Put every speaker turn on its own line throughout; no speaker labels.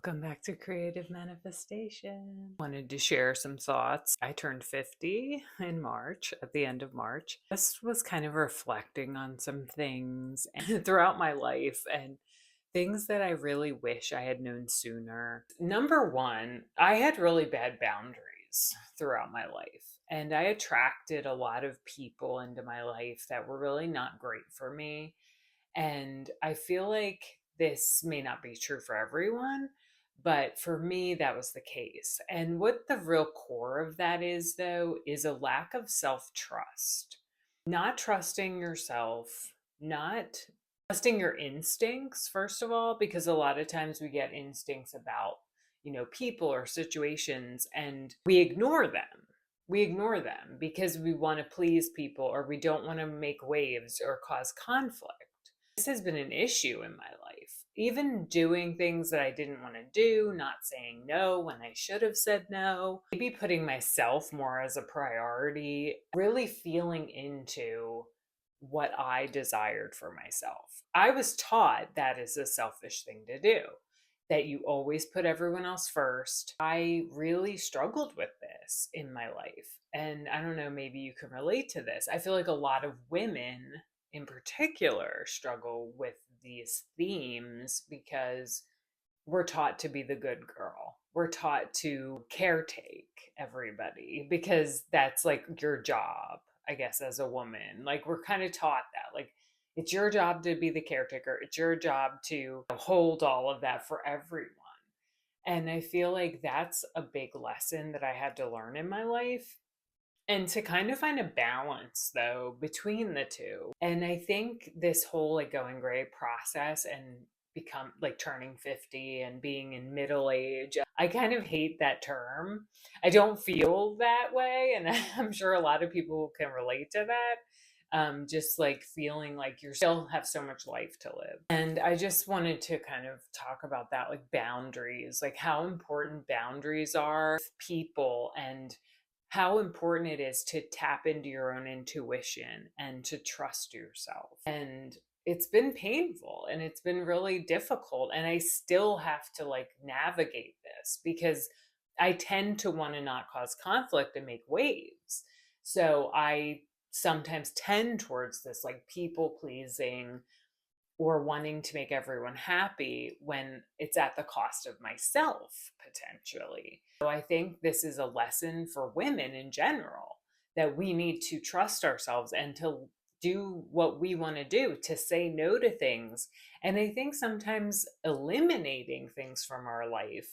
Welcome back to Creative Manifestation. Wanted to share some thoughts. I turned 50 in March, at the end of March. This was kind of reflecting on some things throughout my life and things that I really wish I had known sooner. Number one, I had really bad boundaries throughout my life, and I attracted a lot of people into my life that were really not great for me. And I feel like this may not be true for everyone, but for me, that was the case. And what the real core of that is, though, is a lack of self trust. Not trusting yourself, not trusting your instincts, first of all, because a lot of times we get instincts about, people or situations and we ignore them. We ignore them because we want to please people or we don't want to make waves or cause conflict. This has been an issue in my life. Even doing things that I didn't want to do, not saying no when I should have said no, maybe putting myself more as a priority, really feeling into what I desired for myself. I was taught that is a selfish thing to do, that you always put everyone else first. I really struggled with this in my life. And I don't know, maybe you can relate to this. I feel like a lot of women in particular struggle with these themes because we're taught to be the good girl. We're taught to caretake everybody because that's like your job, I guess, as a woman. Like we're kind of taught that. Like it's your job to be the caretaker. It's your job to hold all of that for everyone. And I feel like that's a big lesson that I had to learn in my life and to kind of find a balance though between the two. And I think this whole like going gray process and become like turning 50 and being in middle age, I kind of hate that term. I don't feel that way. And I'm sure a lot of people can relate to that. Just like feeling like you still have so much life to live. And I just wanted to kind of talk about that, like boundaries, like how important boundaries are with people and how important it is to tap into your own intuition and to trust yourself. And it's been painful and it's been really difficult. And I still have to like navigate this because I tend to want to not cause conflict and make waves. So I sometimes tend towards this like people pleasing or wanting to make everyone happy when it's at the cost of myself potentially. So I think this is a lesson for women in general that we need to trust ourselves and to do what we want to do, to say no to things. And I think sometimes eliminating things from our life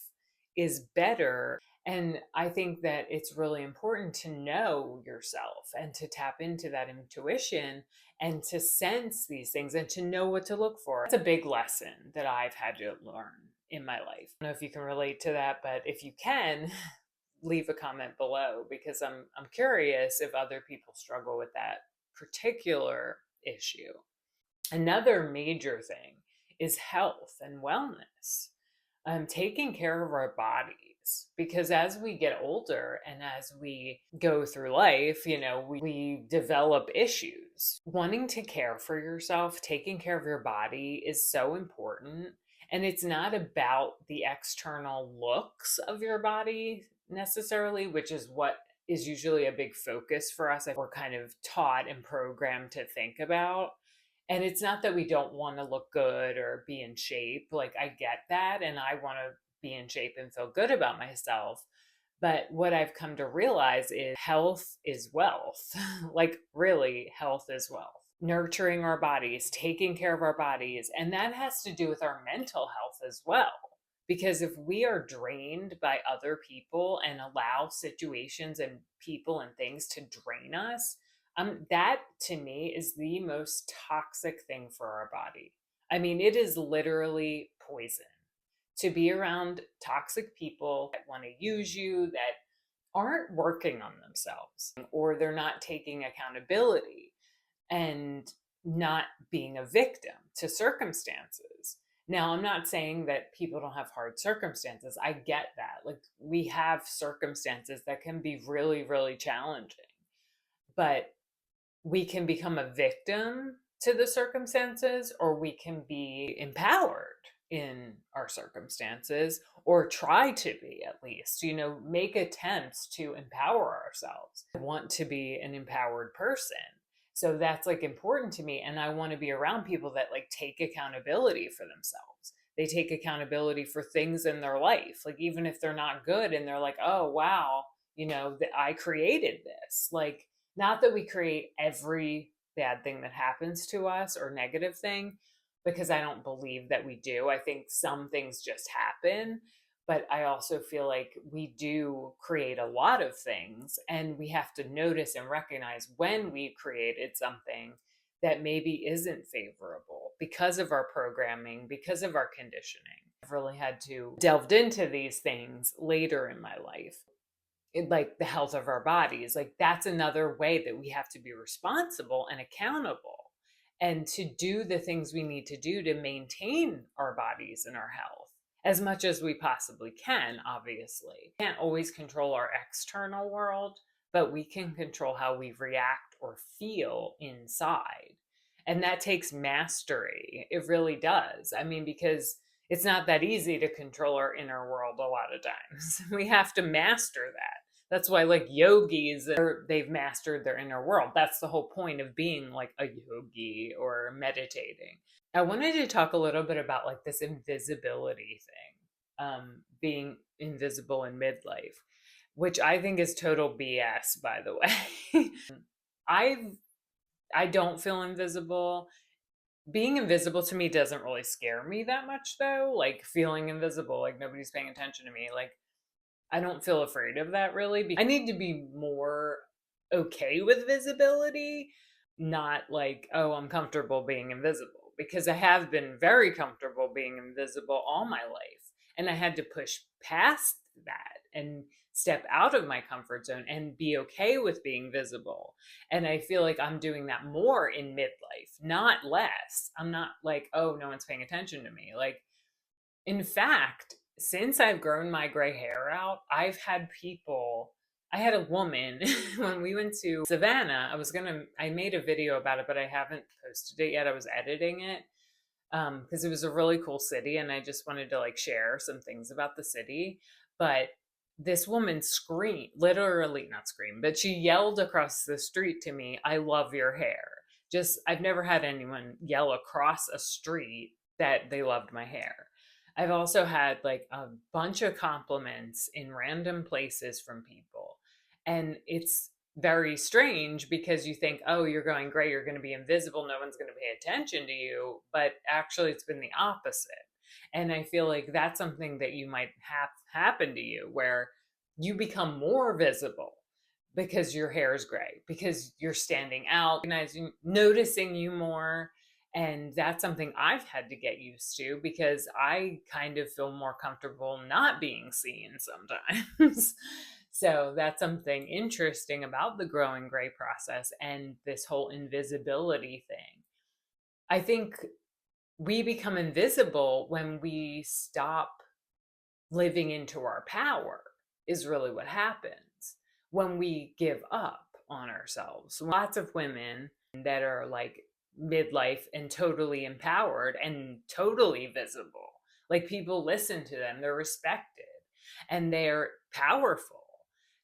is better. And I think that it's really important to know yourself and to tap into that intuition and to sense these things and to know what to look for. It's a big lesson that I've had to learn in my life. I don't know if you can relate to that, but if you can, leave a comment below because I'm curious if other people struggle with that particular issue. Another major thing is health and wellness. Taking care of our bodies, because as we get older and as we go through life, we develop issues. Wanting to care for yourself, taking care of your body is so important. And it's not about the external looks of your body necessarily, which is what is usually a big focus for us. We're kind of taught and programmed to think about. And it's not that we don't want to look good or be in shape. Like, I get that. And I want to be in shape and feel good about myself. But what I've come to realize is health is wealth. Like, really, health is wealth. Nurturing our bodies, taking care of our bodies. And that has to do with our mental health as well. Because if we are drained by other people and allow situations and people and things to drain us, that to me is the most toxic thing for our body. I mean, it is literally poison to be around toxic people that want to use you, that aren't working on themselves, or they're not taking accountability and not being a victim to circumstances. Now, I'm not saying that people don't have hard circumstances. I get that. Like, we have circumstances that can be really, really challenging. But we can become a victim to the circumstances or we can be empowered in our circumstances, or try to be at least, make attempts to empower ourselves. I want to be an empowered person. So that's like important to me. And I want to be around people that like take accountability for themselves. They take accountability for things in their life. Like even if they're not good and they're like, oh, wow, that I created this. Like, not that we create every bad thing that happens to us or negative thing, because I don't believe that we do. I think some things just happen, but I also feel like we do create a lot of things, and we have to notice and recognize when we created something that maybe isn't favorable because of our programming, because of our conditioning. I've really had to delved into these things later in my life. Like the health of our bodies, like that's another way that we have to be responsible and accountable, and to do the things we need to do to maintain our bodies and our health as much as we possibly can. Obviously, we can't always control our external world, but we can control how we react or feel inside, and that takes mastery. It really does. I mean, because it's not that easy to control our inner world a lot of times. We have to master that. That's why like yogis, they've mastered their inner world. That's the whole point of being like a yogi or meditating. I wanted to talk a little bit about like this invisibility thing, being invisible in midlife, which I think is total BS, by the way. I I don't feel invisible. Being invisible to me doesn't really scare me that much though. Like feeling invisible, like nobody's paying attention to me. Like I don't feel afraid of that really. I need to be more okay with visibility, not like, oh, I'm comfortable being invisible, because I have been very comfortable being invisible all my life. And I had to push past that and step out of my comfort zone and be okay with being visible. And I feel like I'm doing that more in midlife, not less. I'm not like, oh, no one's paying attention to me. Like, in fact, since I've grown my gray hair out, I had a woman when we went to Savannah. I made a video about it, but I haven't posted it yet. I was editing it because it was a really cool city and I just wanted to like share some things about the city. But this woman screamed, literally not screamed, but she yelled across the street to me, I love your hair. Just, I've never had anyone yell across a street that they loved my hair. I've also had like a bunch of compliments in random places from people. And it's very strange because you think, oh, you're going gray, you're going to be invisible, no one's going to pay attention to you. But actually, it's been the opposite. And I feel like that's something that you might have happen to you where you become more visible because your hair is gray, because you're standing out, recognizing, noticing you more. And that's something I've had to get used to because I kind of feel more comfortable not being seen sometimes. So that's something interesting about the growing gray process and this whole invisibility thing. I think we become invisible when we stop living into our power, is really what happens when we give up on ourselves. Lots of women that are like midlife and totally empowered and totally visible, like people listen to them, they're respected and they're powerful.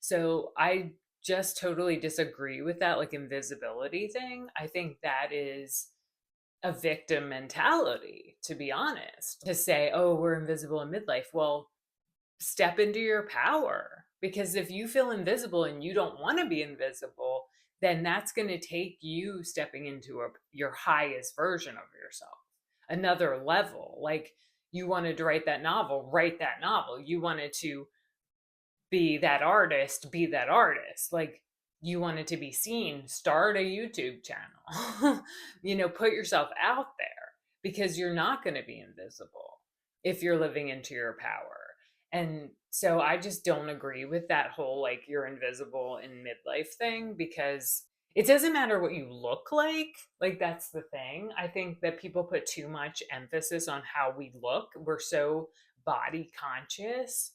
So I just totally disagree with that like invisibility thing. I think that is a victim mentality, to be honest, to say, oh, we're invisible in midlife. Well, step into your power, because if you feel invisible and you don't want to be invisible, then that's going to take you stepping into your highest version of yourself, another level. Like you wanted to write that novel, write that novel. You wanted to be that artist, be that artist. Like you wanted to be seen, start a YouTube channel. Put yourself out there, because you're not going to be invisible if you're living into your power. And so I just don't agree with that whole like you're invisible in midlife thing, because it doesn't matter what you look like. Like that's the thing. I think that people put too much emphasis on how we look. We're so body conscious,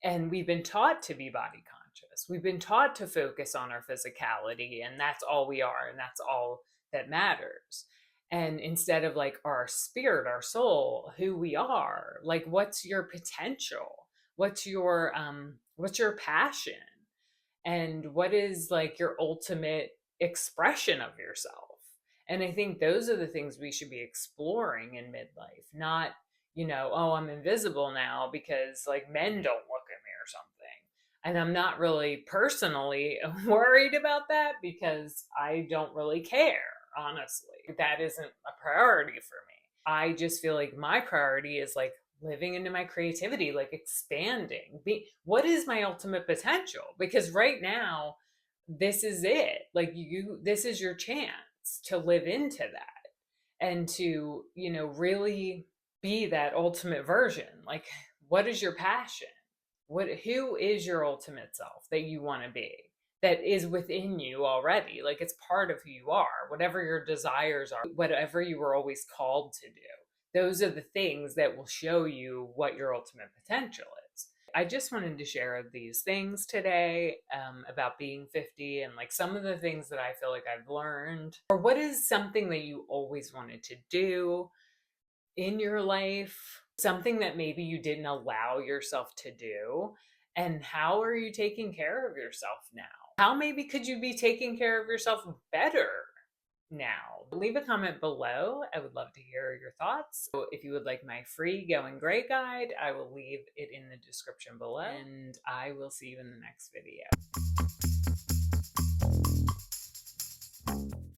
and we've been taught to be body conscious. We've been taught to focus on our physicality, and that's all we are, and that's all that matters. And instead of like our spirit, our soul, who we are, like what's your potential? What's your passion? And what is like your ultimate expression of yourself? And I think those are the things we should be exploring in midlife, not, oh, I'm invisible now because like men don't look at me or something. And I'm not really personally worried about that because I don't really care, honestly. That isn't a priority for me. I just feel like my priority is like living into my creativity, like expanding. What is my ultimate potential? Because right now, this is it. Like this is your chance to live into that and to, really be that ultimate version. Like, what is your passion? Who is your ultimate self that you want to be? That is within you already. Like it's part of who you are, whatever your desires are, whatever you were always called to do. Those are the things that will show you what your ultimate potential is. I just wanted to share these things today about being 50 and like some of the things that I feel like I've learned. Or what is something that you always wanted to do in your life, something that maybe you didn't allow yourself to do, and how are you taking care of yourself now? How maybe could you be taking care of yourself better now? Leave a comment below. I would love to hear your thoughts. So if you would like my free Going Gray guide, I will leave it in the description below, and I will see you in the next video.